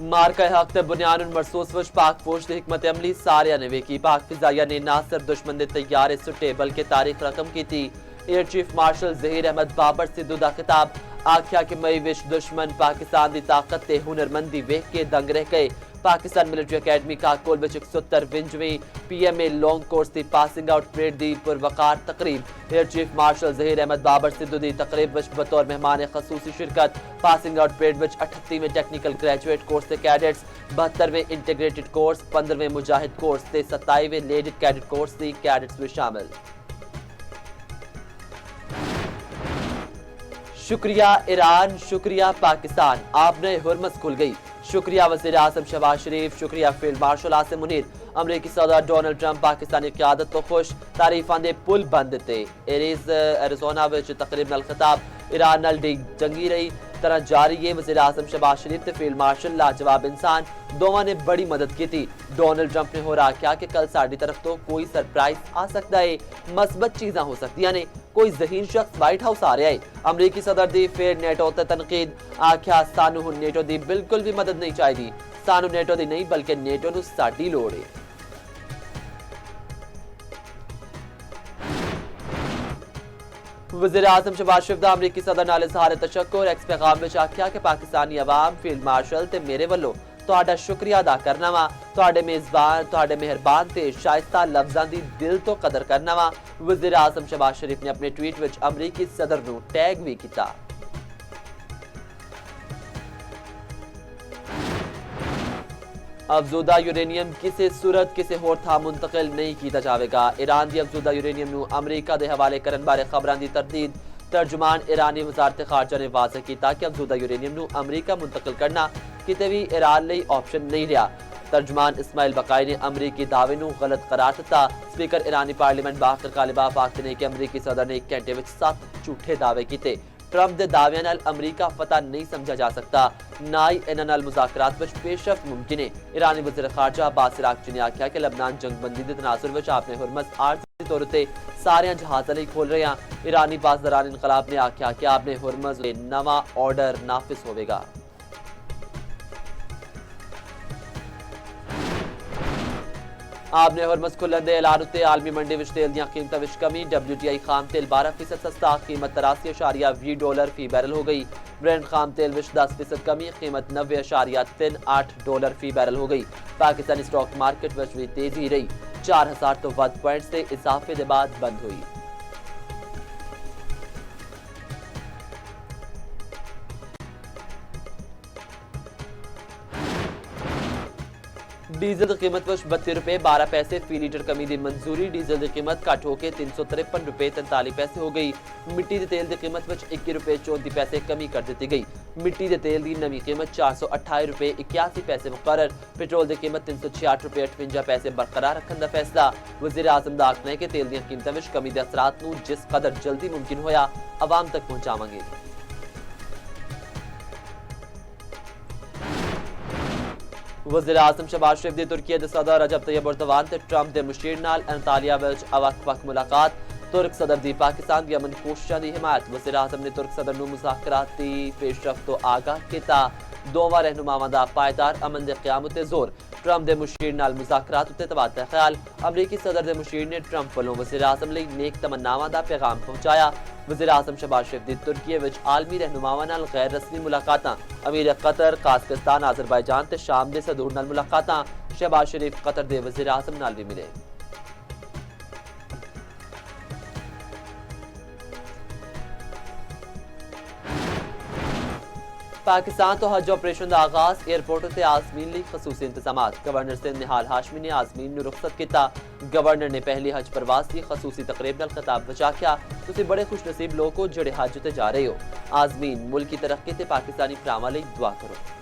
मार्का हक ते बुनियान मरसूस विच पाक फौज दी हिकमत अमली सारिया ने वेखी। पाक फिजाइया ने ना सिर्फ दुश्मन दे तैयारे सुटे बल्कि तारीख रकम की थी। Air chief marshal Zaheer Ahmad Babar Sidhu दा खिताब, आख्या कि मई विच दुश्मन पाकिस्तान दी ताकत ते हुनरमंदी वेख के दंग रह गए। पाकिस्तान मिलिट्री अकेडमी काकोल विच 170वीं PMA लॉन्ग कोर्स दी पासिंग आउट परेड दी पुरवकार तकरीब। Air chief marshal Zaheer Ahmad Babar Sidhu दी तकरीब विच बतौर मेहमान खसूसी शिरकत। पासिंग आउट परेड विच 38वें टेक्निकल ग्रेजुएट कोर्स दे कैडेट्स, 72वें इंटीग्रेटेड कोर्स, 15वें मुजाहिद कोर्स ते 27वें लेडीड कैडेट कोर्स दी कैडेट्स भी शामिल। शुक्रिया ईरान, शुक्रिया पाकिस्तान, आपने हुर्मस खुल गई। शुक्रिया वज़ीर आज़म शहबाज शरीफ, शुक्रिया फील्ड मार्शल आसिम मुनीर। अमरीकी सदर डोनाल्ड ट्रंप पाकिस्तानी क़यादत तो खुश, तारीफां दे पुल बंद दिते। एरीज एरिज़ोना विच तकरीब नाल खिताब, ईरान नाल जंगी रही तरह जारी है। वज़ीर आज़म शहबाज शरीफ ते फील्ड मार्शल लाजवाब इंसान, दोवां ने बड़ी मदद की थी। डोनाल्ड ट्रंप ने होर आख्या कि कल साडी तरफ तो कोई सरप्राइज आ सकता है, मस्बत चीज़ां हो सकदियां ने, कोई ज़हीन शख्स व्हाइट हाउस आ रहा है। अमरीकी सदर दी फिर नेटो ते तनकीद, आख्या सानू हुण नेटो दी बिल्कुल भी मदद नहीं चाहिए। सानू नेटो दी नहीं बल्कि नेटो नू साडी लोड़ है। वज़ीर आज़म शहबाज शरीफ दा अमरीकी सदर नाल इज़हार तशक्कुर। एक्स पैगाम विच आख्या कि पाकिस्तानी अवाम, फील्ड मार्शल ते मेरे वल्लों तुहाडा शुक्रिया अदा करना वा। तुहाडे मेज़बान, तुहाडे मेहरबान ते शाइस्ता लफ्ज़ां दी दिल तो कदर करना वा। वज़ीर आज़म शहबाज शरीफ ने अपने ट्वीट विच अमरीकी सदर नू टैग भी किया। अफजूदा यूरेनियम किसी सूरत किसी होर था मुंतकिल नहीं किया जाएगा। ईरान दी अफजूदा यूरेनियम नू अमरीका दे हवाले करन बारे खबरां दी तरदीद। तर्जुमान ईरानी वजारत खारजा ने वाज़ह किया कि अफजूदा यूरेनियम नू अमरीका मुंतकिल करना किते भी ईरान लई ऑप्शन नहीं रहा। तर्जुमान इस्माइल बकाई ने अमरीकी दावे नू गलत करार दिता। स्पीकर ईरानी पार्लीमेंट बाकर कालिबाफ आखते ने कि अमरीकी सदर ने 1 घंटे विच 7 झूठे दावे किए। ट्रंप दे दावियां नाल अमरीका फतह नहीं समझा जा सकता, ना ही इन्हां नाल मुज़ाकरात विच पेशरफ्त मुमकिन है। ईरानी वज़ीर खारजा अब्बास इराक़ची ने आख्या कि लबनान जंगबंदी दे तनासुर विच आपने हुर्मस आरज़ी तौर ते सारे जहाज़ां लई खोल रहे हैं। ईरानी पासदारान इनकलाब ने आख्या कि आपने हुर्मस दे नवा ऑर्डर नाफिज होवेगा। आपने हुर्मस खुलन दे ऐलान उत्ते आलमी मंडी विच तेल दीयां कीमतां विच कमी। WTI खाम तेल 12% सस्ता, कीमत $83.20 फी बैरल हो गई। ब्रेंट खाम तेल विच 10% कमी, कीमत $90.38 फी बैरल हो गई। पाकिस्तानी स्टॉक मार्केट विच भी तेजी रही, 4000 तो वध पॉइंट्स से इजाफे के बाद बंद हुई। डीजल की कीमत विच 32 रुपए 12 पैसे फी लीटर कमी की मंजूरी। डीजल की कीमत घट होकर 353 रुपए 43 पैसे हो गई। मिट्टी के तेल की कीमत विच 21 रुपए 34 पैसे कमी कर दी गई। मिट्टी के तेल की नवी कीमत 428 रुपए 81 पैसे मुकर्रर। पेट्रोल की कीमत 366 रुपए 58 पैसे बरकरार रखने का फैसला। वज़ीर आज़म का आखना है कि तेल दी कीमतों में कमी के असरात नूं जिस कदर जल्दी मुमकिन होया आवाम तक पहुंचावांगे। वज़ीर आज़म शहबाज शरीफ दी तुर्की दे सदर रजब तैयब एर्दोगान ते ट्रंप दे मुशीर नाल अंतालिया विच वक्त मुलाकात। तुर्क सदर दी पाकिस्तान दी अमन कोशिशां दी हिमायत। वज़ीर आज़म ने तुर्क सदर नूं मुज़ाकराती पेशरफ्त तो आगाह किया। दोवां रहनुमावां दा पायदार अमन दे क़याम उत्ते जोर। ट्रंप दे मुशीर नाल मुज़ाकरात उत्ते तबादला ख्याल। अमरीकी सदर दे मुशीर ने ट्रंप वालों वज़ीर आज़म लई नेक तमन्नावां दा पैगाम पहुंचाया। वज़ीर आज़म शहबाज शरीफ दी तुर्की विच आलमी रहनुमावां नाल गैर रस्मी मुलाकातां। अमीर कतर, काज़किस्तान, अज़रबैजान ते शाम दे सदूर नाल मुलाकातां। शहबाज शरीफ कतर दे वज़ीर आज़म नाल भी मिले। पाकिस्तान तो हज ऑपरेशन का आगाज। एयरपोर्ट से आजमीन लई खसूसी इंतजामात। गवर्नर सिंध निहाल हाशमी ने आजमीन नूं रुखसत किया। गवर्नर ने पहली हज प्रवास की खसूसी तकरीब नाल खिताब विच आख्या, तुसीं बड़े खुश नसीब लोग हो जिहड़े हज ते जा रहे हो। आजमीन मुल्क की तरक्की ते पाकिस्तानी भरावां लई दुआ करो।